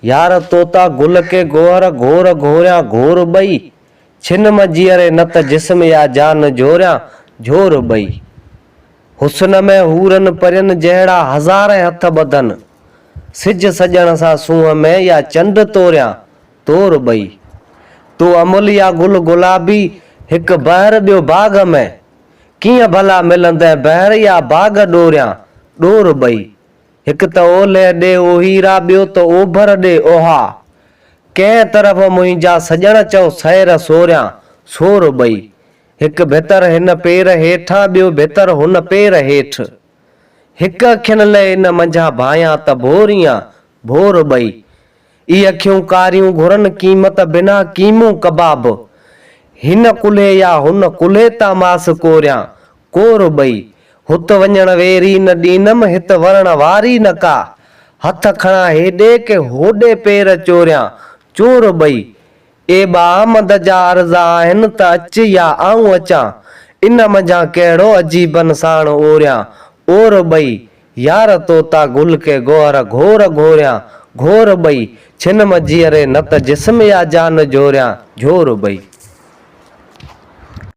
यार तोता गुल के गोहर घोर घोरिया घोर बई, छिन मजीअरे नत जिस्म या जान जोरिया जोर बई। हुस्न में हूरन परियन जहिड़ा हज़ारे हथ बदन, सिज सजण सा सूंह में या चंड तोरिया तोर बई। तू अमुल या गुल गुलाबी हिक बहर बियो बाग में, किया भला मिलंदे बहर या बाग डोरिया डोर बई। हिक त ओले डे ओहीरा बियो तो ओभर डे ओहा, कंहिं तरफ़ मुंहिंजा सजण चओ सैर सोरिया सोर बई। हिक भितर हिन पेर हेठां बियो भितर हुन पेर हेठ, हिक अखियुनि लाइ इन मंझां भायां त भोरियां भोर बई। ई अखियूं कारियूं घुरन क़ीमत बिना कीमू कबाब, हिन कुल्हे या हुन कुल्हे ता मास कोरियां कोर बई। हुत वञण वेरी न ॾींदमि हित वरण वारी न का, हथ खणा हेॾे के होॾे पेर चोरियां चोर बई। ए बामद जा अर्ज़ा आहिनि त अच या आऊं अचां, इन मंझां कहिड़ो अजीबन साण ओरियां ओर बई। यार तोता गुल के गोहर घोर घोरिया घोर बई, छिन मजीअरे नत जिस्म या जान जोरियां जोर बई।